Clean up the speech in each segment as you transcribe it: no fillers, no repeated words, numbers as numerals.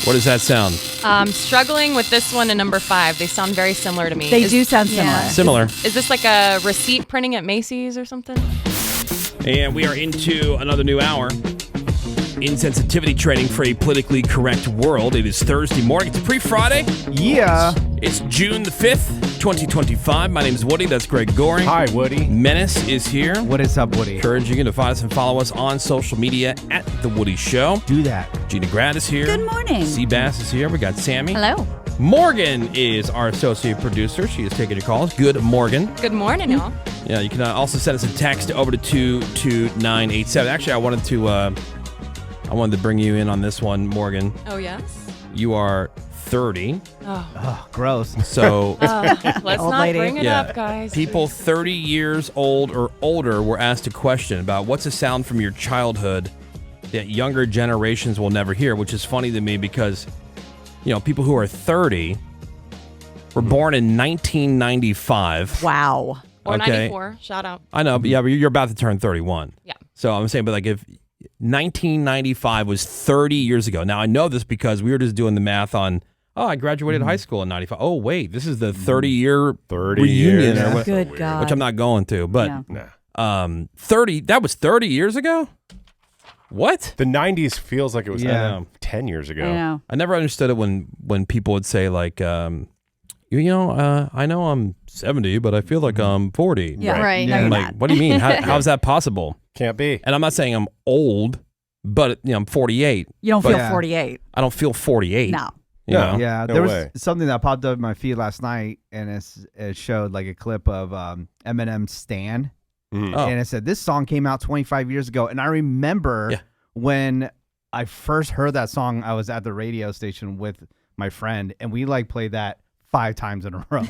What does that sound? Struggling with this one and number 5. They sound very similar to me. They do sound similar. Yeah. Similar. Is this like a receipt printing at Macy's or something? And we are into another new hour. Insensitivity training for a politically correct world. It is Thursday morning. It's pre-Friday. Yeah. It's June the 5th, 2025. My name is Woody. That's Greg Goring. Hi, Woody. Menace is here. What is up, Woody? Encouraging you to find us and follow us on social media at The Woody Show. Do that. Gina Grad is here. Good morning. Seabass is here. We got Sammy. Hello. Morgan is our associate producer. She is taking your calls. Good Morgan. Good morning, y'all. Yeah, you can also send us a text over to 22987. Actually, I wanted to bring you in on this one, Morgan. Oh, yes? You are 30. Oh, gross. So Let's Old not lady. bring it up, guys. people 30 years old or older were asked a question about what's a sound from your childhood that younger generations will never hear, which is funny to me because, you know, people who are 30 were born in 1995. Wow. Or Okay. 94. Shout out. I know, but yeah, but you're about to turn 31. Yeah. So I'm saying, but like if 1995 was 30 years ago. Now, I know this because we were just doing the math on, I graduated high school in 95. Oh, wait, this is the 30-year 30 reunion. years. Or what, Good God. which I'm not going to, but Yeah. 30, that was 30 years ago? What? The 90s feels like it was Yeah. 10 years ago. I know. I never understood it when people would say like, I know I'm 70, but I feel like I'm 40. Yeah, Right. No, Yeah. you're Like, not. what do you mean? How's that possible? Can't be. And I'm not saying I'm old, but I'm 48. You don't But- feel Yeah. 48. I don't feel 48. No. You No. know? Yeah, No there was way. something that popped up in my feed last night, and it showed like a clip of Eminem's "Stan," Mm. Oh. and it said this song came out 25 years ago. And I remember Yeah. when I first heard that song, I was at the radio station with my friend, and we like played that 5 times in a row.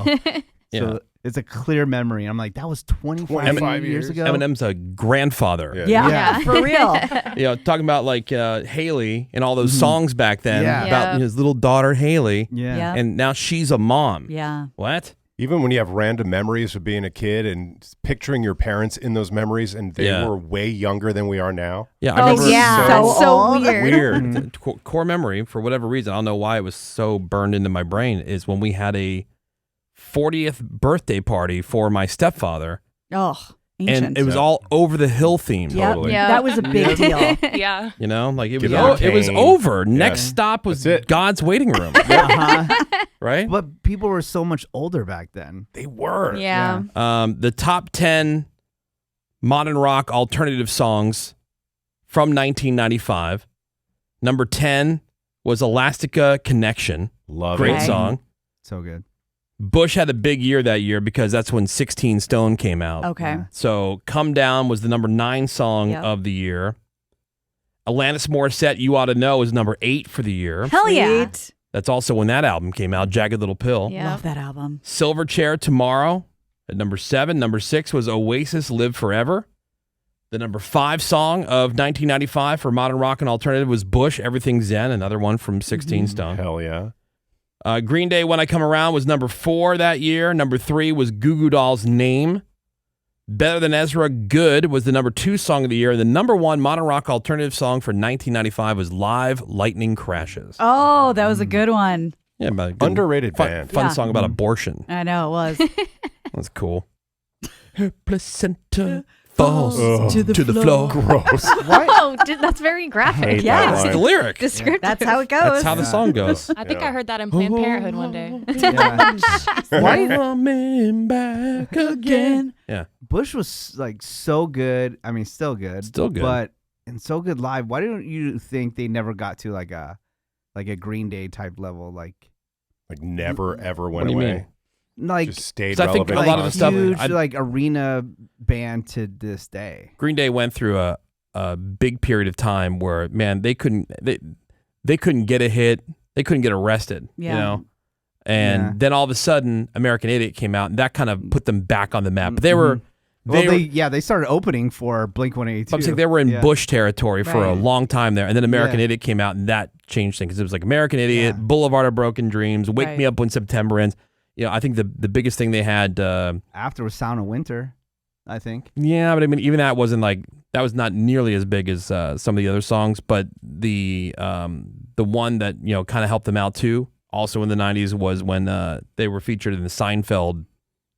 Yeah. So it's a clear memory. I'm like, that was 25 25 years years. ago. Eminem's a grandfather. Yeah. Yeah. Yeah. For real. You know, talking about like Haley and all those songs back then Yeah. about Yeah. his little daughter Haley, Yeah. Yeah. and now she's a mom. Yeah. What? Even when you have random memories of being a kid and picturing your parents in those memories, and they Yeah. were way younger than we are now. Yeah, I remember. That's so weird. Weird. The core memory, for whatever reason, I don't know why it was so burned into my brain, is when we had a 40th birthday party for my stepfather, Oh, ancient. and it was all over the hill themed. Yep. Totally. Yeah. That was a big deal. Yeah. You know, like it was, Give them it was cane. over. Next stop was That's it. God's waiting room, Uh-huh. right? But people were so much older back then. They were. Yeah. The top 10 modern rock alternative songs from 1995. Number 10 was Elastica Connection. Love Great it. song. So good. Bush had a big year that year because that's when 16 Stone came out. Okay. So Come Down was the number 9 song Yep. of the year. Alanis Morissette, You Ought to Know, is number 8 for the year. Hell yeah. Sweet. That's also when that album came out, Jagged Little Pill. Yeah. Love that album. Silverchair, Tomorrow at number 7. Number 6 was Oasis, Live Forever. The number 5 song of 1995 for modern rock and alternative was Bush, Everything Zen, another one from 16 Stone. Hell yeah. Green Day, When I Come Around, was number 4 that year. Number 3 was Goo Goo Dolls' Name. Better Than Ezra, Good was the number 2 song of the year. The number 1 modern rock alternative song for 1995 was Live Lightning Crashes. Oh, that was a good one. Yeah, but a good, Underrated fun, band. fun Yeah. song about abortion. I know it was. That's cool. Her placenta falls Ugh. to the floor. Gross. Oh, that's very graphic. Hate Yeah. that That's line. the lyric. Descriptive. That's how it goes. That's how the song goes. I think I heard that in Planned Parenthood one day. Yeah. Why coming back again? Yeah. Bush was like so good. I mean, still good. Still good. But and so good live. Why don't you think they never got to like a Green Day type level? Like Never, ever went What do you away. mean? like Just stayed 'Cause I think relevant. a lot of the stuff- huge I'd- like arena band to this day. Green Day went through a big period of time where, man, they couldn't get a hit. They couldn't get arrested, Yeah. you know? And Yeah. then all of a sudden, American Idiot came out, and that kind of put them back on the map. But they were... Well, They they started opening for Blink-182. I'm saying they were in Yeah. Bush territory for a Right. long time there, and then American Yeah. Idiot came out, and that changed things because it was like American Idiot, Yeah. Boulevard of Broken Dreams, Wake Right. Me Up When September Ends. You know, I think the biggest thing they had, After was Sound of Winter, I think. yeah, but I mean, even that wasn't like that was not nearly as big as some of the other songs. But the the one that kind of helped them out too, also in the 90s, was when they were featured in the Seinfeld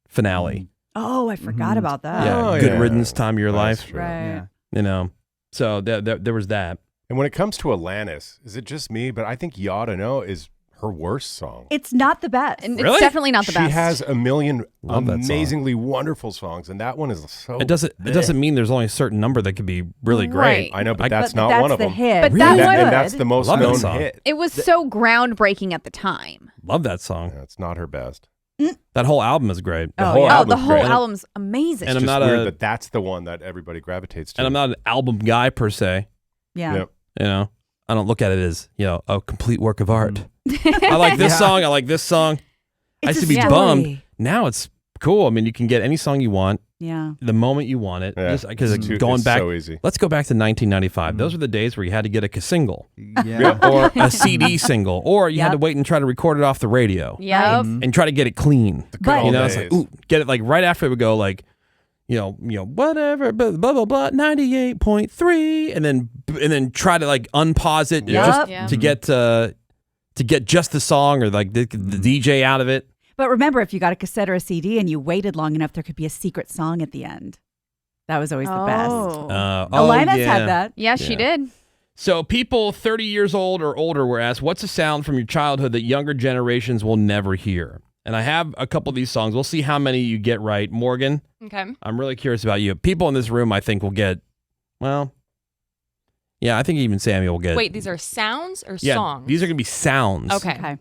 finale. Oh, I forgot about that. Yeah, Good Riddance, Time of Your That's Life. true. Right. Yeah. So there was that. And when it comes to Alanis, is it just me? But I think You Oughta Know is her worst song. It's not the best. And Really? it's definitely not the best. She has a million Love that song. amazingly wonderful songs, and that one is so. It doesn't mean there's only a certain number that could be really great. Right. I know, but I- that's But not that's one of the them. hit. But Really that And, one- and that's the most Love that known song. hit. It was so groundbreaking at the time. Love that song. Yeah, it's not her best. That whole album is great. Oh, whole yeah. Oh, album's the whole great. album's amazing. And It's I'm just not weird a- that that's the one that everybody gravitates to. And I'm not an album guy per se. Yeah. Yep. I don't look at it as a complete work of art. I like this song. I like this song. I used to be a bummed. story. Now it's cool. I mean, you can get any song you want, Yeah. the moment you want it. Yeah. Because It's going it's back, so easy. let's go back to 1995. Those were the days where you had to get a single Yeah. or a CD single, or you had to Yep. wait and try to record it off the radio Yep. and try to get it clean. The good But- old It's like, days. ooh, get it like right after it would go like, whatever, blah blah blah, 98.3, and then try to like unpause it Yep. just Yeah. to get just the song or like the DJ out of it. But remember, if you got a cassette or a CD and you waited long enough, there could be a secret song at the end. That was always the best. Alanis yeah. had that. Yeah, she did. So people 30 years old or older were asked, what's a sound from your childhood that younger generations will never hear? And I have a couple of these songs. We'll see how many you get right. Morgan, Okay. I'm really curious about you. People in this room, I think, will get, well, yeah, I think even Sammy will get. Wait, these are sounds or yeah, songs? these are going to be sounds. Okay. Okay.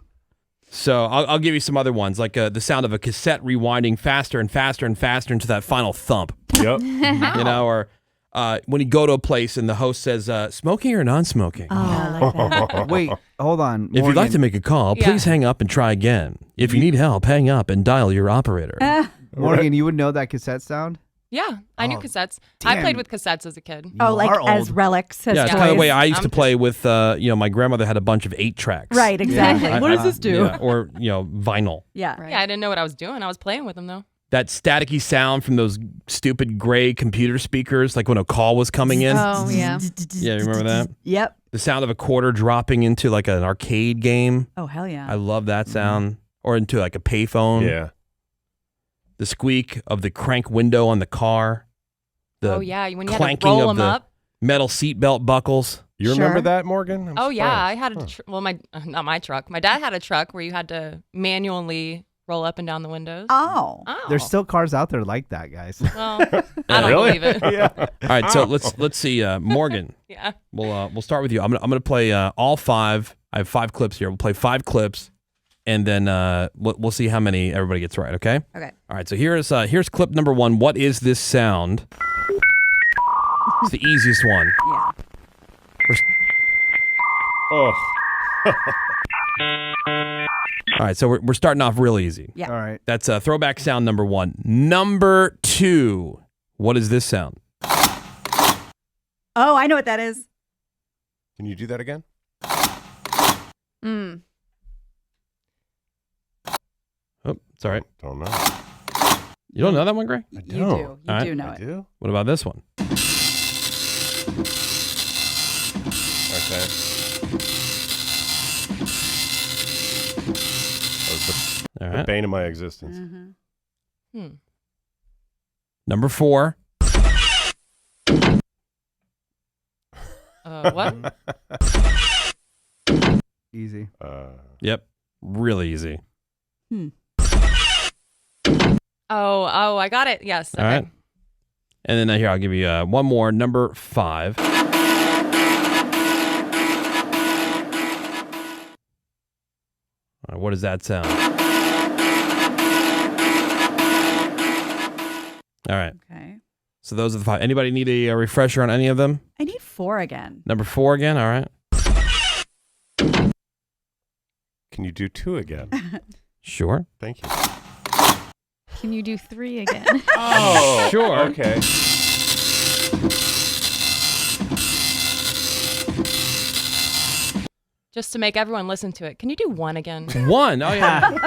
So I'll give you some other ones, like the sound of a cassette rewinding faster and faster and faster into that final thump. Yep. Or when you go to a place and the host says, smoking or non-smoking? Oh, I like that. Wait, hold on. If you'd like to Morgan. make a call, Yeah. please hang up and try again. If you need help, hang up and dial your operator. Morgan, you would know that cassette sound? Yeah, I knew Oh, cassettes. I damn. played with cassettes as a kid. Oh, You like are as old. relics. As Yeah, it's kind of the toys. way I used I'm to play with, my grandmother had a bunch of 8-tracks. Right, exactly. I- What does I- this do? yeah, or, vinyl. Yeah. Right. Yeah, I didn't know what I was doing. I was playing with them though. That staticky sound from those stupid gray computer speakers, like when a call was coming in. Oh, yeah. Yeah, you remember that? Yep. The sound of a quarter dropping into like an arcade game. Oh, hell yeah. I love that sound. Or into like a payphone. Yeah. The squeak of the crank window on the car. The Oh yeah, when you had to clanking roll of them the up. metal seatbelt buckles. You remember Sure. that, Morgan? I'm Oh yeah, I surprised. had a well, my not my truck. My dad had a truck where you had to manually roll up and down the windows. Oh. Oh, There's still cars out there like that, guys. well, I don't Really? believe it. Yeah. All right, so let's see, Morgan. Yeah. We'll start with you. I'm gonna play all 5. I have 5 clips here. We'll play 5 clips, and then we'll see how many everybody gets right. Okay. Okay. All right. So here's clip number 1. What is this sound? It's the easiest one. Yeah. Oh. All right. So we're starting off real easy. Yeah. All right. That's throwback sound number 1. Number 2. What is this sound? Oh, I know what that is. Can you do that again? Mm. Oh, it's all right. Don't know. You don't know that one, Gray? You don't. do. You All right. do know I it. do? What about this one? Okay. That was All the right. bane of my existence. Mm-hmm. Hmm. Number 4. What? Easy. Yep. Really easy. Oh, I got it. Yes. All okay. right. And then here, I'll give you one more. Number 5. All right, what does that sound? All right. Okay. So those are the 5. Anybody need a refresher on any of them? I need 4 again. Number 4 again? All right. Can you do 2 again? Sure. Thank you. Can you do 3 again? Oh, Sure. Okay. Just to make everyone listen to it. Can you do 1 again? 1. Oh, yeah.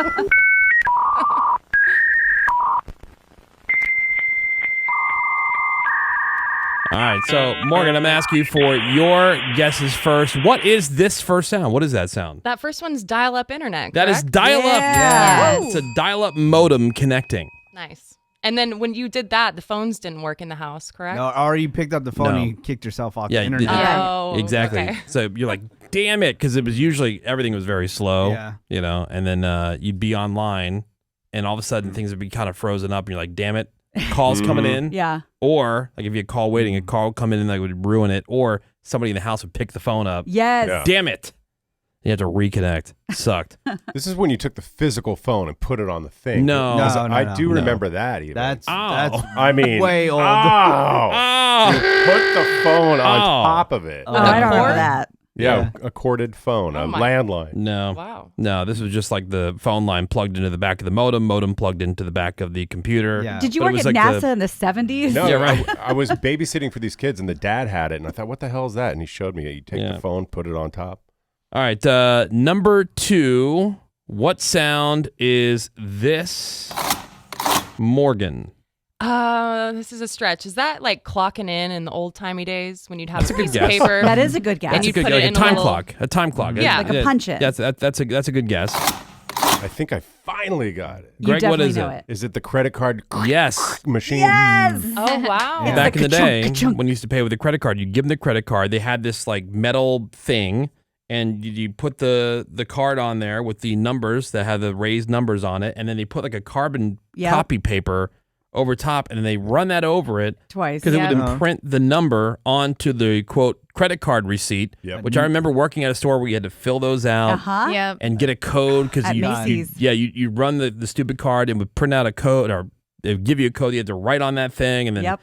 All right, so Morgan, I'm asking you for your guesses first. What is this first sound? What is that sound? That first one's dial-up internet, That is correct? dial-up. Yeah. It's a dial-up modem connecting. Nice. And then when you did that, the phones didn't work in the house, correct? No, or you picked up the phone No. and you kicked yourself off Yeah, the you internet. did. Oh, Exactly. okay. So you're like, damn it, because it was usually everything was very slow. Yeah. You know, and then you'd be online, and all of a sudden things would be kind of frozen up, and you're like, damn it, calls coming in. Yeah. Or like if you had a call waiting, a call would come in and that would ruin it. Or somebody in the house would pick the phone up. Yes. Yeah. Damn it. You had to reconnect. Sucked. This is when you took the physical phone and put it on the thing. No. No, 'Cause no, I no. do No. remember that even. That's I mean, way old. Oh, Oh. you put the phone on Oh. top of it. Oh, I don't remember cord? that. Yeah, a corded phone, Oh a my- landline. No. Wow. No, this was just like the phone line plugged into the back of the modem plugged into the back of the computer. Yeah. Did you But it work was at like NASA in the 70s? No, Yeah, right. I was babysitting for these kids, and the dad had it, and I thought, "What the hell is that?" And he showed me. You take Yeah. the phone, put it on top. All right, number 2. What sound is this, Morgan? This is a stretch. Is that like clocking in the old-timey days when you'd have That's a a good piece of guess. paper? That is a good guess. And you Good, put like it a in a time little- clock. A time clock. Yeah. Like a punch in. That's a good guess. I think I finally got it. You Greg, what definitely is know it? Is it the credit card Yes. machine? Yes. Oh, wow. Yeah. Back in the day, ka-chunk. when you used to pay with a credit card, you'd give them the credit card. They had this like metal thing, and you put the card on there with the numbers that had the raised numbers on it, and then they put like a carbon Yep. copy paper over top, and then they run that over it Twice. because it Yeah. would imprint the number onto the quote credit card receipt. Yep. Which I remember working at a store where you had to fill those out. Uh-huh. Yep. And get a code because At you Macy's. you run the stupid card and would print out a code or they would give you a code you had to write on that thing and then Yep.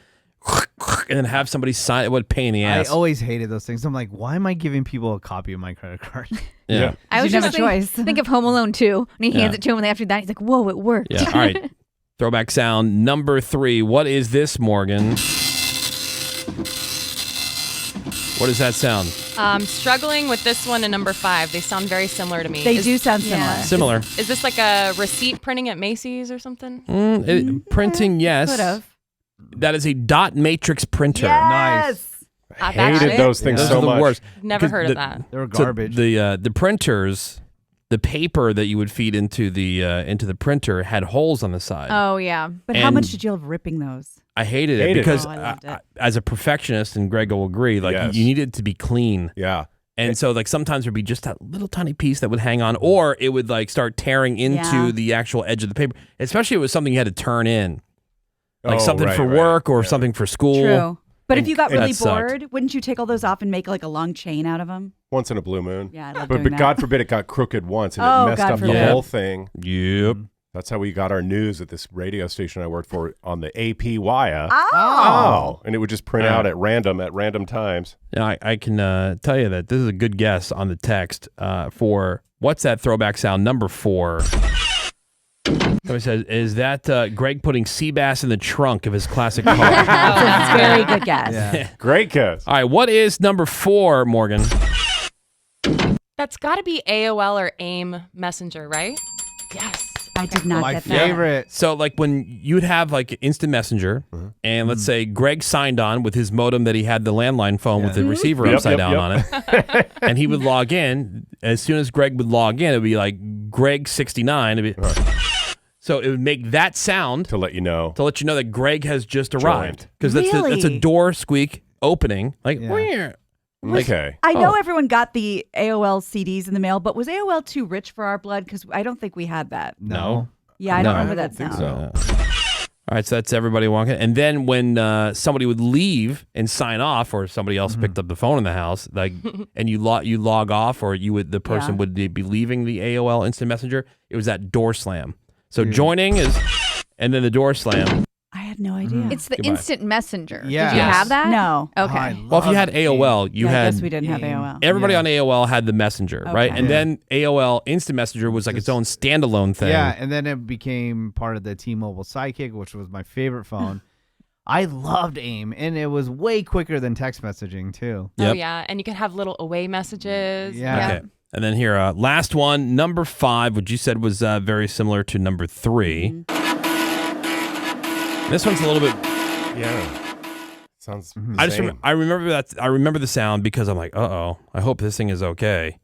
and then have somebody sign it. What a pain in the I ass. always hated those things. I'm like, why am I giving people a copy of my credit card? yeah. I was You have just a choice. think of Home Alone 2 and he hands Yeah. it to him and after that he's like, whoa, it worked. Yeah. All right. Throwback sound number 3. What is this, Morgan? What is that sound? Struggling with this one and number 5. They sound very similar to me. They do sound similar. Yeah. Similar. Is this like a receipt printing at Macy's or something? Printing, yes. Could have. That is a dot matrix printer. Yes. I've Hated actually those things Those so are the much. worst. never Because heard the- of that. They were So garbage. the printers, the paper that you would feed into the printer had holes on the side. Oh, yeah. But how And- much did you love ripping those? I hated it Hated it. because Oh, I loved it. as a perfectionist, and Greg will agree, like Yes. you needed it to be clean. Yeah. And so like sometimes there'd be just that little tiny piece that would hang on, or it would like start tearing into Yeah. the actual edge of the paper, especially if it was something you had to turn in. Like Oh, something right, for right. work or Yeah. something for school. True. But if And- you got and really that sucked. bored, wouldn't you take all those off and make like a long chain out of them? Once in a blue moon. Yeah, I love But doing that. God forbid it got crooked once and Oh, it messed God up the forbid. whole thing. Yep. That's how we got our news at this radio station I worked for on the AP wire. Oh. And it would just print out at random times. Now, I can tell you that this is a good guess on the text for what's that throwback sound number 4. Somebody says, is that Greg putting sea bass in the trunk of his classic car? That's a very good guess. yeah. Great guess. All right, what is number 4, Morgan? That's got to be AOL or AIM Messenger, right? Yes. I did not My get that. favorite. So like when you'd have like instant messenger and let's say Greg signed on with his modem that he had the landline phone with the receiver Yep, upside yep, down on it. And he would log in. As soon as Greg would log in, it would be like Greg 69. It'd be, so it would make that sound To let you know. to let you know that Greg has just arrived. Because that's a Really? door squeak opening. Like, Yeah. where? Okay. I know Oh. everyone got the AOL CDs in the mail, but was AOL too rich for our blood? Because I don't think we had that. No. Yeah, I don't No. remember I that don't sound. think so. All right, so that's everybody walking. And then when somebody would leave and sign off, or somebody else picked up the phone in the house, like, and you log off, or the person Yeah. would be leaving the AOL Instant Messenger. It was that door slam. So joining is, and then the door slam. I had no idea. It's the Goodbye. instant messenger. Yeah. Did you Yes. have that? No. Okay. Well, if you had AOL, you Yeah, I had guess we didn't have AIM. AOL. everybody Yeah. on AOL had the messenger, right? Okay. And Yeah. then AOL Instant Messenger was like its own standalone thing. Yeah, and then it became part of the T-Mobile Sidekick, which was my favorite phone. I loved AIM, and it was way quicker than text messaging too. Yep. Oh, yeah. And you could have little away messages. Yeah. Okay. And then here, last one, number 5, which you said was very similar to number 3. This one's a little bit. Yeah. Sounds. I just I remember that. I remember the sound because I'm like, I hope this thing is okay.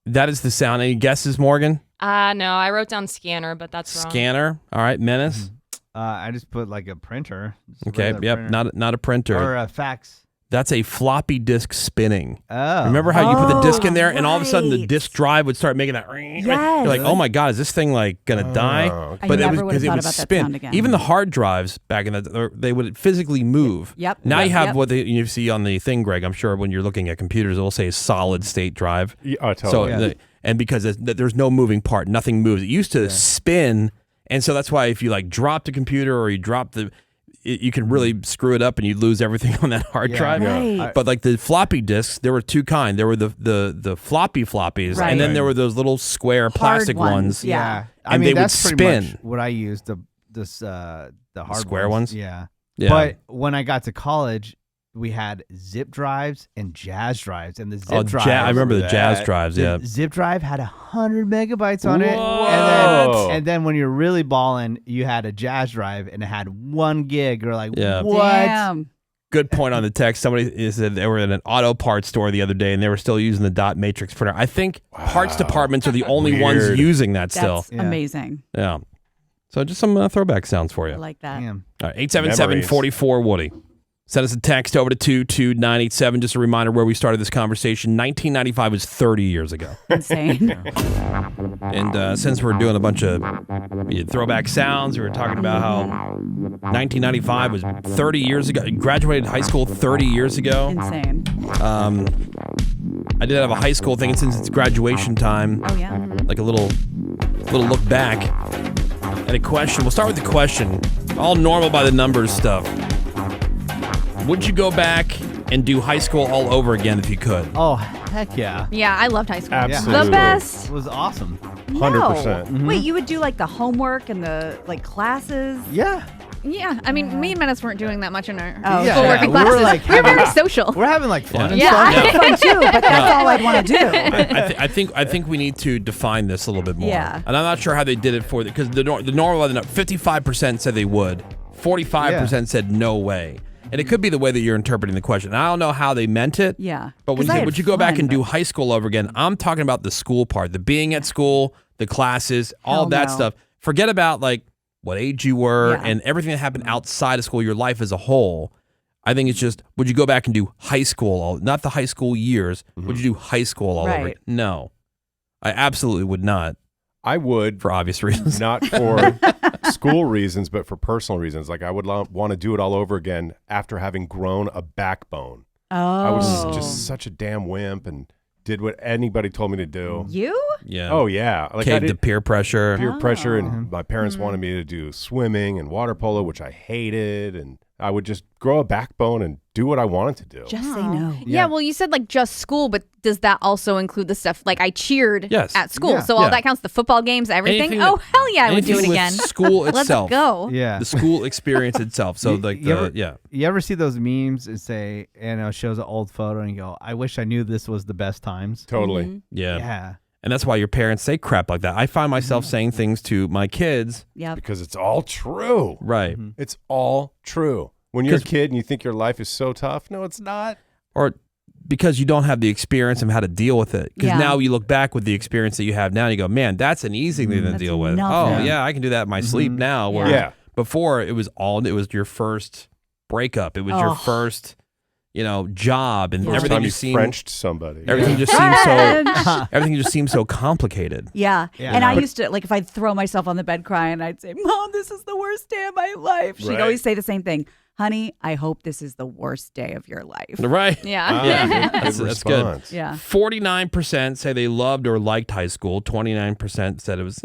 That is the sound. Any guesses, Morgan? No, I wrote down scanner, but that's wrong. Scanner. All right, Menace. I just put like a printer. Okay. Yep. Printer. Not a printer. Or a fax. That's a floppy disk spinning. Oh. Remember how you put the disk in there and all of a sudden the right. disk drive would start making that ring? Yes. You're like, oh my God, is this thing like going to die? okay. I But never would have because thought would about that spin. sound again. Even the hard drives back in the they would physically move. Yep. Now you have Yep. what you see on the thing, Greg. I'm sure when you're looking at computers, it'll say solid state drive. Yeah, totally. So and because there's no moving part, nothing moves. It used to spin, and so that's why if you like drop the computer or you drop you can really screw it up and you lose everything on that hard drive. Right. But like the floppy disks, there were two kinds. There were the floppy floppies, Right. and then there were those little square plastic ones. Yeah. I And mean, they would that's pretty spin. much what I used. The hard square ones? Yeah. Yeah. But when I got to college, we had zip drives and jazz drives, and the zip drive. I remember the jazz that. drives. the Yeah. zip drive had 100 megabytes on it, Whoa. and then when you're really balling, you had a jazz drive and it had 1 gig. Or like, Yeah. what? Damn. Good point on the text. Somebody said they were in an auto parts store the other day and they were still using the dot matrix printer. I think parts departments are the only ones Weird. using that still. That's Yeah. amazing. Yeah. So just some throwback sounds for you. I like that. Damn. All right, 877-44 Woody. Send us a text over to 22987. Just a reminder where we started this conversation. 1995 was 30 years ago. Insane. And since we're doing a bunch of throwback sounds, we were talking about how 1995 was 30 years ago. Graduated high school 30 years ago. Insane. I did have a high school thing, and since it's graduation time, Oh, yeah. like a little look back. And a question. We'll start with the question. All normal by the numbers stuff. Would you go back and do high school all over again if you could? Oh, heck yeah. Yeah, I loved high school. Absolutely. The best. It was awesome. 100%. No. Wait, you would do like the homework and the like classes? Yeah. Yeah, I mean, me and Menace weren't doing that much in our Oh, Yeah, schoolwork and we were, classes. like, we were very having- social. We're having like fun and Yeah. stuff. I had fun too, but that's all I'd want to do. I think we need to define this a little bit more. Yeah. And I'm not sure how they did it for because the normal 55% said they would, 45% said no way. And it could be the way that you're interpreting the question. I don't know how they meant it. Yeah. But when 'Cause you I say, had would you go back fun, and do but- high school over again? I'm talking about the school part, the being at school, the classes, all Hell that no. stuff. Forget about like what age you were Yeah. and everything that happened outside of school, your life as a whole. I think it's just, would you go back and do high school, not the high school years? Would you do high school all over Right. again? No. I absolutely would not, I would, for obvious reasons. not for school reasons, but for personal reasons. Like I would want to do it all over again after having grown a backbone. Oh. I was just such a damn wimp and did what anybody told me to do. You? Yeah. Oh yeah, like I Caved to did peer pressure. peer pressure, Oh. and my parents wanted me to do swimming and water polo, which I hated, and I would just grow a backbone and do what I wanted to do. Just say Aw. no. Yeah, well, you said like just school, but does that also include the stuff like I cheered Yes. at school? Yeah. So all Yeah. that counts, the football games, everything? Anything Oh, that- hell yeah, I would do it Anything with again. School Let's itself. go. Yeah. The school experience itself. So like You ever- yeah. You ever see those memes and say, it shows an old photo and you go, I wish I knew this was the best times? Totally. Mhm. Yeah. Yeah. And that's why your parents say crap like that. I find myself saying things to my kids. Yep. Because it's all true. Right. It's all true. When you're a 'Cause- kid and you think your life is so tough, no, it's not. Or because you don't have the experience of how to deal with it. Because Yeah. now you look back with the experience that you have now and you go, man, that's an easy thing to That's deal with. nothing. Oh, yeah, I can do that in my sleep now. Where Yeah. before it was your first breakup. It was your Oh. first, job and Yeah. First everything time you just seemed Frenched somebody. everything just seemed so everything just seemed so complicated. Yeah. Yeah. And I But- used to, like, if I'd throw myself on the bed crying, I'd say, Mom, this is the worst day of my life. She'd Right. always say the same thing. Honey, I hope this is the worst day of your life. Right. Yeah. Ah, Yeah. good That's good. response. Yeah. 49% say they loved or liked high school. 29% said it was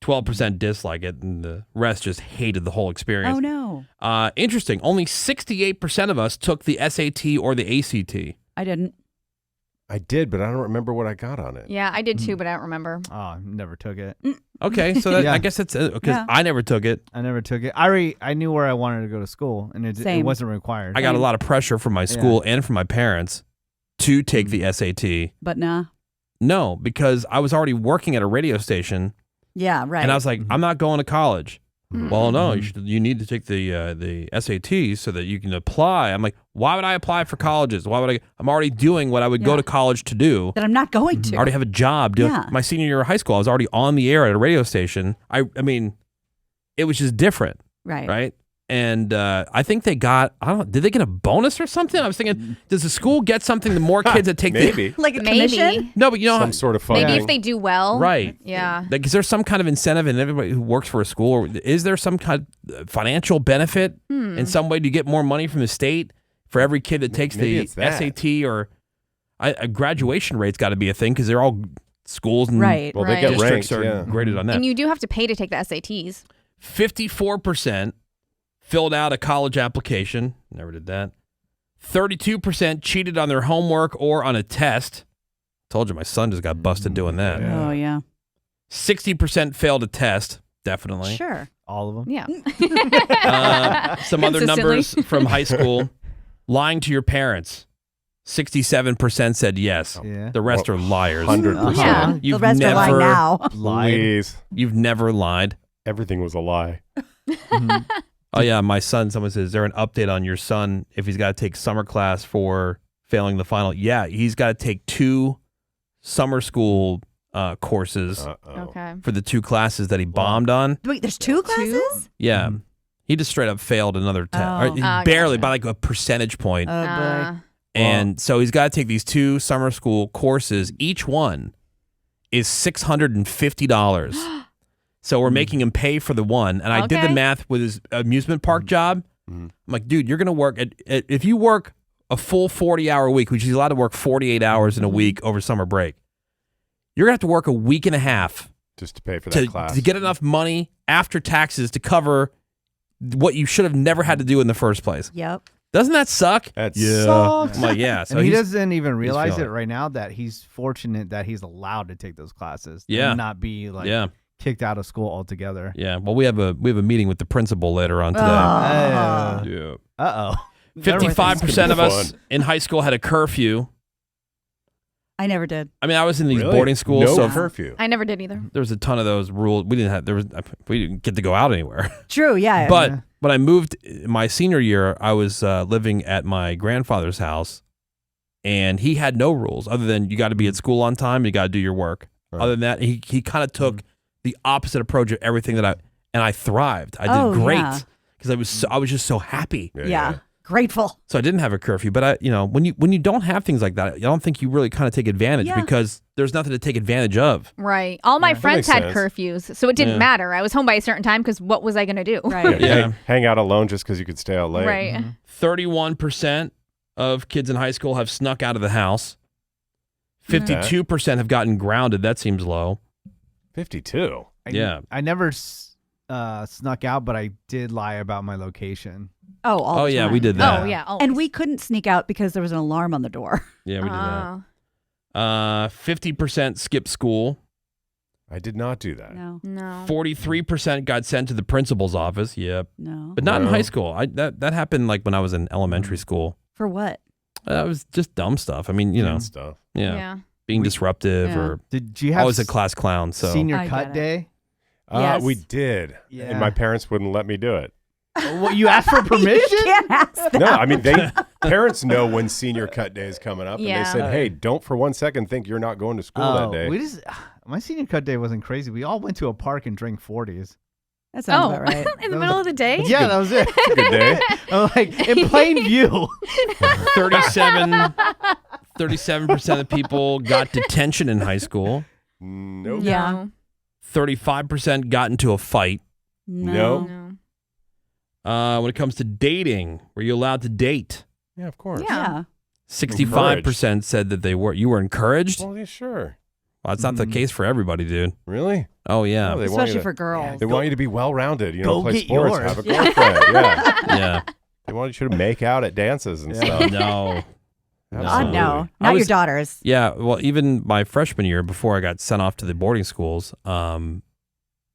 12% dislike it, and the rest just hated the whole experience. Oh, no. Interesting. Only 68% of us took the SAT or the ACT. I didn't. I did, but I don't remember what I got on it. Yeah, I did too, but I don't remember. Oh, never took it. Okay, so that, Yeah. I guess it's because Yeah. I never took it. I never took it. I knew where I wanted to go to school, and it Same. wasn't required. I got a lot of pressure from my school and from my parents to take Mm. the SAT. But nah. No, because I was already working at a radio station, Yeah, right. and I was like, I'm not going to college. Well, no, you need to take the SATs so that you can apply. I'm like, why would I apply for colleges? I'm already doing what I would go to college to do. That I'm not going to. I already have a job. My senior year of high school, I was already on the air at a radio station. I mean, it was just different. Right. And I think they got, did they get a bonus or something? I was thinking, does the school get something the more kids that take maybe. Like a commission? No, but some sort of funding. Maybe if they do well. Right. Yeah. Like, is there some kind of incentive in everybody who works for a school? Or is there some kind of financial benefit in some way to get more money from the state for every kid that takes the SAT or a graduation rate's got to be a thing because they're all schools and Well, they get districts ranked, are graded on that. And you do have to pay to take the SATs. 54% filled out a college application. Never did that. 32% cheated on their homework or on a test. Told you my son just got busted doing that. Yeah. Oh, yeah. 60% failed a test. Definitely. Sure. All of them? Yeah. Some other numbers from high school. Lying to your parents. 67% said yes. Yeah. The rest are liars. 100%. Yeah. You've The rest are lying now. Please. You've never lied. Everything was a lie. Oh, yeah, my son, someone says, is there an update on your son if he's got to take summer class for failing the final? Yeah, he's got to take 2 summer school courses Okay. for the 2 classes that he bombed on. Wait, there's 2 classes? Yeah. He just straight up failed another test. Oh. Barely, Gotcha. by like a percentage point. Oh, boy. And so he's got to take these 2 summer school courses. Each one is $650. So we're making him pay for the one. And I did the math with his amusement park job. I'm like, dude, you're going to work if you work a full 40-hour week, which he's allowed to work 48 hours in a week over summer break, you're going to have to work a week and a half just to pay for that class. To get enough money after taxes to cover what you should have never had to do in the first place. Yep. Doesn't that suck? That sucks. I'm like, yeah. So and he doesn't even realize feeling it right now that he's fortunate that he's allowed to take those classes. Yeah. And not be like kicked out of school altogether. Yeah. Well, we have a meeting with the principal later on today. Yeah. Uh-oh. 55% of us in high school had a curfew. I never did. I mean, I was in these boarding schools, No so curfew. I never did either. there was a ton of those rules. We didn't get to go out anywhere. True, yeah. But when I moved my senior year, I was living at my grandfather's house, and he had no rules other than you got to be at school on time, you got to do your work. Right. Other than that, he kind of took the opposite approach of everything and I thrived. I did great because I was just so happy. Yeah. Grateful. So I didn't have a curfew, but when you don't have things like that, I don't think you really kind of take advantage because there's nothing to take advantage of. Right. All my friends had sense. curfews, so it didn't matter. I was home by a certain time because what was I going to do? Right. Yeah. Hang out alone just because you could stay out late. Right. 31% of kids in high school have snuck out of the house. 52% have gotten grounded. That seems low. 52. I never snuck out, but I did lie about my location. Oh, all the yeah, time. we did that. Oh, yeah. Always. And we couldn't sneak out because there was an alarm on the door. Yeah, we did that. 50% skipped school. I did not do that. No. 43% got sent to the principal's office. Yep. No. But not in high school. That happened like when I was in elementary school. For what? That was just dumb stuff. I mean, Stuff. Yeah. Being disruptive or Did you have always a class clown. So senior I cut get it. day? Yes. We did. Yeah. And my parents wouldn't let me do it. What, you asked for permission? You can't ask that. No, I mean, parents know when senior cut day is coming up. Yeah. And they said, hey, don't for one second think you're not going to school that day. My senior cut day wasn't crazy. We all went to a park and drank 40s. That sounds about right. In the middle of the day? Yeah, that was it. Good day. I'm like, in plain view. 37% of people got detention in high school. Nope. Yeah. 35% got into a fight. No. No. When it comes to dating, were you allowed to date? Yeah, of course. Yeah. 65% said that they were. You were encouraged? Well, yeah, sure. Well, that's not the case for everybody, dude. Really? Oh, yeah. No, they want Especially you to, for girls. They want you to be well-rounded. Go Play get sports, yours. have a girlfriend. Yeah. Yeah. They want you to make out at dances and stuff. No. Absolutely. No. I Not was- your daughters. Yeah, well, even my freshman year, before I got sent off to the boarding schools, it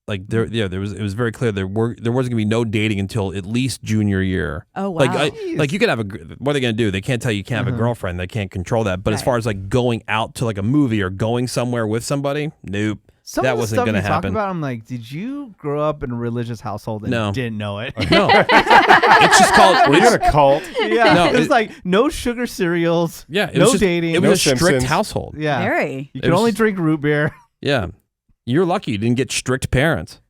was very clear there wasn't going to be no dating until at least junior year. Oh, wow. Like you could have what are they going to do? They can't tell you can't have a girlfriend. They can't control that. But as Right. far as like going out to like a movie or going somewhere with somebody, nope. Some that of the wasn't stuff going to you talk happen. about, I'm like, did you grow up in a religious household and No. didn't know it? No, it's just called. Were you in a cult? Yeah, No, it was it- like no sugar cereals. Yeah, it no was just, dating. It No was a strict Simpsons. household. Yeah, Very. you It could was- only drink root beer. Yeah, you're lucky you didn't get strict parents.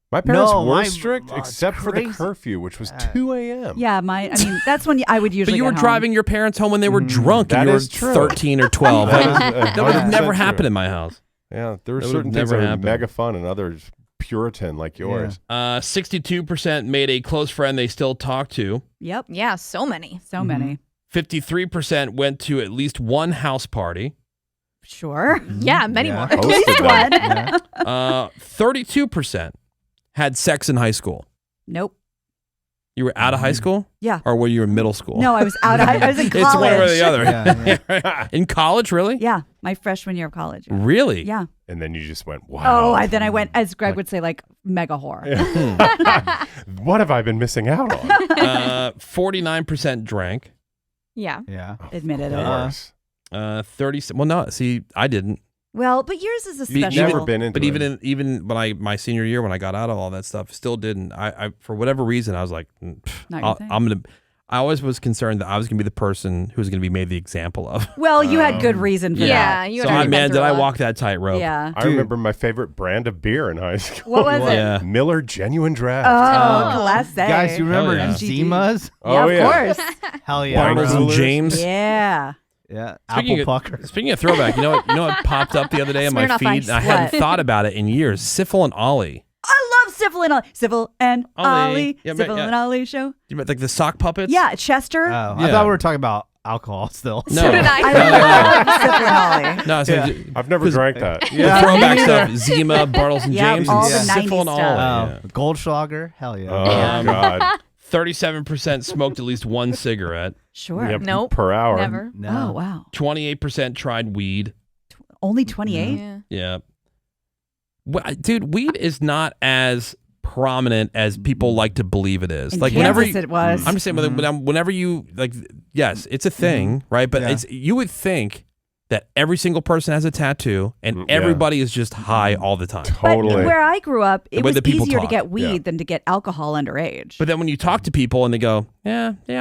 My parents No, were my- strict, oh, it's except for the crazy. curfew, which was 2 a.m. Yeah, I mean, that's when I would usually But you get were home. driving your parents home when they were drunk, and That you were is true. 13 or 12. That That, is would have 100% never true. happened in my house. Yeah, there were That would certain have things never that were happened. mega fun and others Puritan like yours. 62% made a close friend they still talk to. Yep. Yeah, so many. So many. 53% went to at least one house party. Sure. Yeah, many Yeah. more. At least Hosted one. them. Yeah. 32% had sex in high school. Nope. You were out of high school? Yeah. Or were you in middle school? No, I was out. I was in college. It's one or the other. Yeah, In college, really? Yeah, my freshman year of college. Yeah. Really? Yeah. And then you just went, wow. Then I went, as Greg would say, like mega whore. What have I been missing out on? 49% drank. Yeah. Yeah. Admitted Of it. course. 30. Well, no. See, I didn't. Well, but yours is a Be- special. Never been into But it. even when my senior year when I got out of all that stuff, still didn't. I for whatever reason I was like, Not your thing. I'm gonna. I always was concerned that I was gonna be the person who was gonna be made the example of. Well, you had good reason for Yeah, that. you So had already been man, through did a I lot. walk that tightrope? Yeah. I remember my favorite brand of beer in high school. What was it? Yeah. Miller Genuine Draft. Oh, classic. Guys, you remember yeah. Zimas? Yeah, Oh, of yeah. course. Hell yeah. Bartles and Coolers. James. Yeah. Yeah. Speaking Apple of- pucker. Speaking of throwback, you know what popped up the other day on my Smirnoff feed? Ice. I hadn't What? thought about it in years. Syphil and Ollie. I love Syphil and Ollie. Syphil and Ollie. Ollie. Yeah, but- Syphil yeah. and Ollie show. You meant like the sock puppets? Yeah, Chester. Oh, Yeah. I thought we were talking about alcohol still. No. So did I. I love Syphil and Ollie. No, so Yeah. I've never drank that. the throwback stuff. Zima, Bartles and Yeah, James, all and the Syphil 90s and stuff. Ollie. Oh, Goldschlager? Hell yeah. Oh, God. 37% smoked at least one cigarette. Sure. Yep, Nope. per hour. Never. No. Oh, wow. 28% tried weed. Only 28? Yeah. Yeah. Dude, weed is not as prominent as people like to believe it is. In Like Kansas whenever it was. I'm just saying, whenever you like, yes, it's a thing, right? But Yeah. it's you would think that every single person has a tattoo and Yeah. everybody is just high all the time. But Totally. where I grew up, it way was that people easier to talk. get weed Yeah. than to get alcohol underage. But then when you talk to people and they go, yeah, they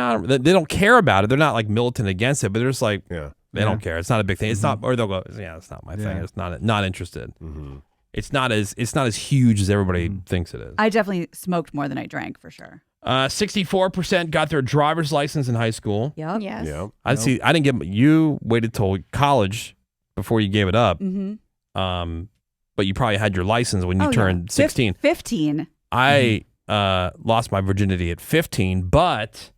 don't care about it. They're not like militant against it, but they're just like, Yeah. they don't care. It's not a big thing. It's not, or they'll go, yeah, it's not my thing. Yeah. It's not interested. Mm-hmm. It's not as huge as everybody thinks it is. I definitely smoked more than I drank, for sure. 64% got their driver's license in high school. Yep. Yes. Yeah. I see. I didn't get. You waited till college before you gave it up. Mm-hmm. But you probably had your license when you turned 16. 15. I lost my virginity at 15, but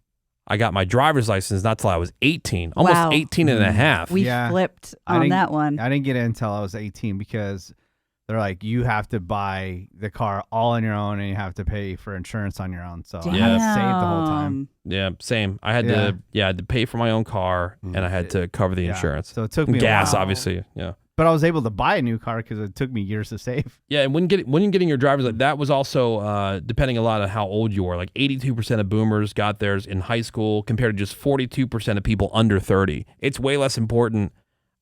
I got my driver's license not till I was 18, almost Wow. 18 and a half. We Yeah. flipped I on didn't- that one. I didn't get it until I was 18 because they're like, you have to buy the car all on your own and you have to pay for insurance on your own. So I had to save the whole time. Yeah, same. I had Yeah. I had to pay for my own car and I had to cover the Yeah. insurance. So it took And me gas, a while. obviously. Yeah. But I was able to buy a new car because it took me years to save. Yeah, and when you're getting your driver's license, that was also depending a lot on how old you were. Like 82% of boomers got theirs in high school compared to just 42% of people under 30. It's way less important.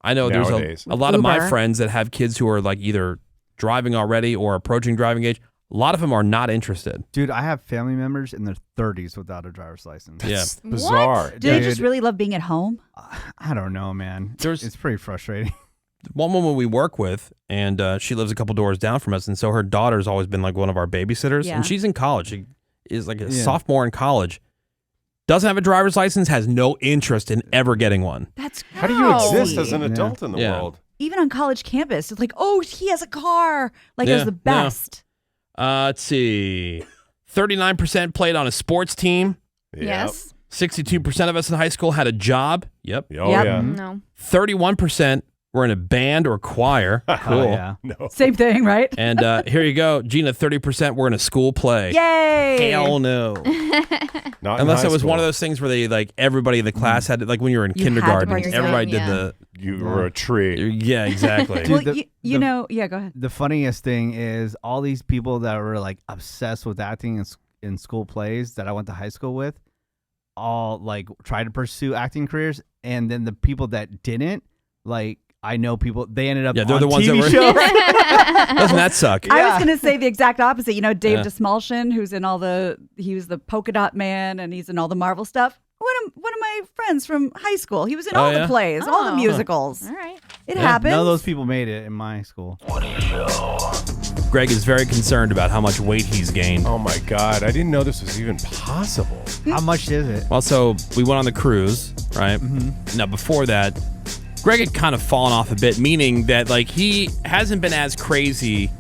I know Nowadays. there's a lot of my Uber. friends that have kids who are like either driving already or approaching driving age. A lot of them are not interested. Dude, I have family members in their 30s without a driver's license. Yeah. It's bizarre. Do they Dude, just really love being at home? I don't know, man. There's- It's pretty frustrating. One woman we work with, and she lives a couple doors down from us, and so her daughter's always been like one of our babysitters, Yeah. and she's in college. She is like a Yeah. sophomore in college. Doesn't have a driver's license, has no interest in ever getting one. That's How do you crazy. exist as an adult in the Yeah. world? Even on college campus, it's like, oh, he has a car. Like, it Yeah, was the no. best. Let's see. 39% played on a sports team. Yep. Yes. 62% of us in high school had a job. Yep. Oh, Yep. yeah. No. 31% were in a band or choir. Cool. Oh, yeah. No. Same thing, right? And here you go, Gina. 30% were in a school play. Yay. Hell no. Not in Unless high it was school. one of those things where they like everybody in the class had to, like when you were in You had to kindergarten, participate, everybody did yeah. the You were a tree. yeah, exactly. Dude, Well, the- you the- know, yeah, go ahead. The funniest thing is all these people that were like obsessed with acting in school plays that I went to high school with all like tried to pursue acting careers. And then the people that didn't, like, I know people. They ended up Yeah, they're on the ones TV that were. shows. Doesn't that suck? I was going to say the exact opposite. You know, Dave Yeah. Desmalchin, who's in he was the Polka Dot Man, and he's in all the Marvel stuff. One of my friends from high school. He was in all the plays, all the musicals. All right. It happens. None of those people made it in my school. Greg is very concerned about how much weight he's gained. Oh my God, I didn't know this was even possible. How much is it? Well, so we went on the cruise, right? Mm-hmm. Now, before that, Greg had kind of fallen off a bit, meaning that like he hasn't been as crazy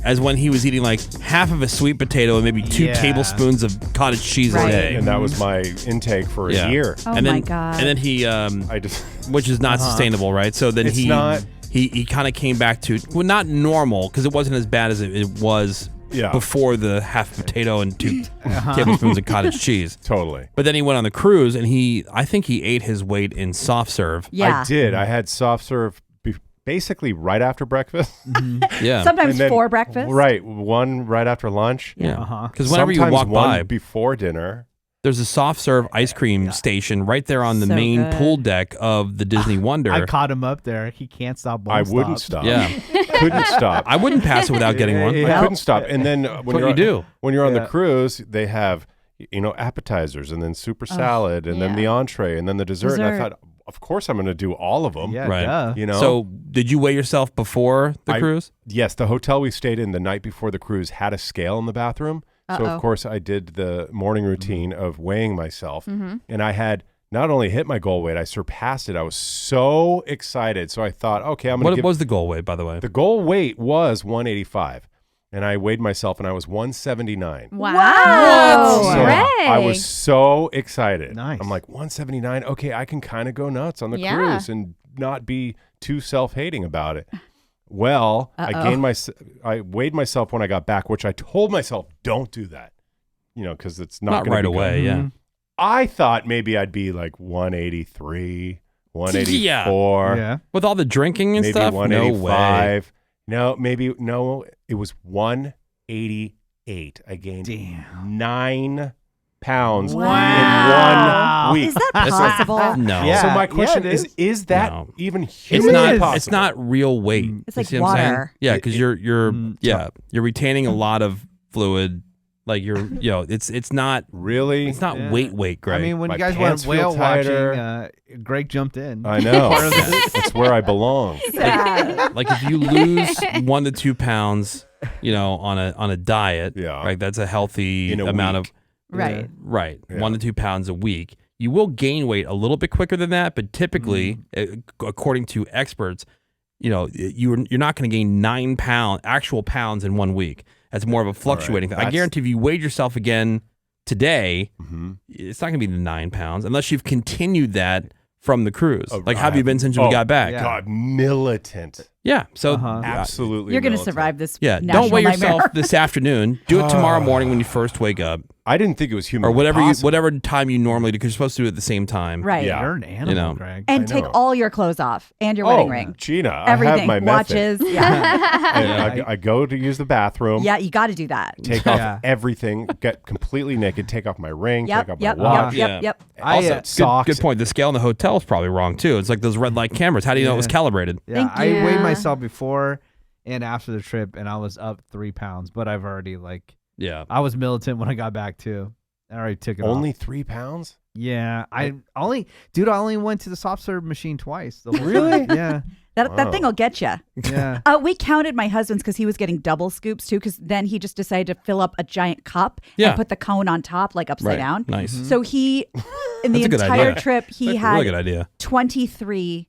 as when he was eating like half of a sweet potato and maybe 2 tablespoons of cottage cheese a Right. day. And that was my intake for a year. Oh and then, my God. And then he, I just which is not sustainable, right? So then It's he not. he kind of came back to, well, not normal because it wasn't as bad as it was before the half potato and 2 tablespoons of cottage cheese. totally. But then he went on the cruise and I think he ate his weight in soft serve. Yeah. I did. I had soft serve basically right after breakfast. Yeah. Sometimes And then- for breakfast. Right. One right after lunch. Yeah. Because whenever you Sometimes walk one by, before dinner. there's a soft serve ice cream station right there on the So main good. pool deck of the Disney Wonder. I caught him up there. He can't stop. I wouldn't stop. Yeah. Couldn't stop. I wouldn't pass it without getting one. I couldn't stop. And then what you do. when you're on the Yeah. cruise, they have appetizers and then super salad and then the entree and then the dessert. And I thought, of course, I'm going to do all of them. Yeah, Right. duh. So did you weigh yourself before the cruise? Yes, the hotel we stayed in the night before the cruise had a scale in the bathroom. So of course I did the morning routine of weighing myself, and I had not only hit my goal weight, I surpassed it. I was so excited. So I thought, okay, I'm going to What was the goal weight, by the way? The goal weight was 185. And I weighed myself and I was 179. Wow. So Greg. I was so excited. Nice. I'm like, 179. Okay, I can kind of go nuts on the Yeah. cruise and not be too self-hating about it. Well, I weighed myself when I got back, which I told myself, don't do that. Because it's not going right to be away. good. Yeah. I thought maybe I'd be like 183, 184. Yeah. With all the drinking and Maybe stuff, no way. 185. No, it was 188. I gained 9 pounds in 1 week. Is that possible? No. Yeah. So my question it is that No. even It's humanly not. possible? It's not real weight. It's You like see what I'm saying? water. Yeah, because you're retaining a lot of fluid. Like it's not Really? it's not Yeah. weight, Greg. I mean, when My you guys pants went feel whale tighter. watching, Greg jumped in. I know. It's where I belong. like if you lose 1 to 2 pounds, on a diet, Yeah. right? That's a healthy In a amount week. Right. right, Yeah. 1 to 2 pounds a week. You will gain weight a little bit quicker than that, but typically, according to experts, you're not going to gain 9 actual pounds in 1 week. That's more of a fluctuating thing. I That's- guarantee if you weighed yourself again today, Mm-hmm. it's not going to be the 9 pounds unless you've continued that from the cruise. Oh, Like, how have you been since we got back? yeah. God, militant. Yeah. So Absolutely. You're going to militant. survive this. yeah, national don't weigh nightmare. yourself this afternoon. Do it tomorrow morning when you first wake up, I didn't think it was human. or whatever time you normally do, because you're supposed to do it at the same time. Right. Yeah. You're an animal, know. Greg. And I take know. all your clothes off and your wedding ring. Gina, I Everything. have my method. Watches. Yeah. And I go to use the bathroom. Yeah, you got to do that. Take off everything, get completely naked, take off my ring, Yep. take off Yep. my watch. Yep. Yep. Also, Good- socks. Good point. The scale in the hotel is probably wrong too. It's like those red light cameras. How do you know it was calibrated? Yeah, Thank I you. weighed myself before and after the trip, and I was up 3 pounds. But I've already Yeah. I was militant when I got back too. I already took it Only off. 3 pounds? Yeah, I only went to the soft serve machine twice. The whole Really? time. Yeah, That thing will get you. yeah. We counted my husband's because he was getting double scoops too. Because then he just decided to fill up a giant cup Yeah. and put the cone on top, like upside Right. down. Nice. So he, in the That's a good entire idea. trip, he That's a had really good idea. 23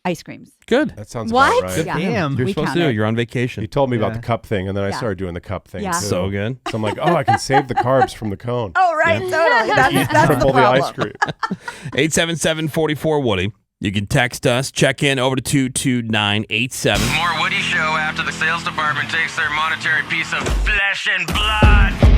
ice creams. Good. That sounds What? about right. Yeah. Damn. You're We supposed to do it. counted. You're on He vacation. told me about Yeah. the cup thing, and then I Yeah. started doing the cup thing Yeah. too. So good. So I'm like, oh, I can save the carbs from the cone. Oh, right. Totally. That's the Triple the problem. ice cream. 877-44-WOODY. You can text us. Check in over to 22987. More Woody Show after the sales department takes their monetary piece of flesh and blood.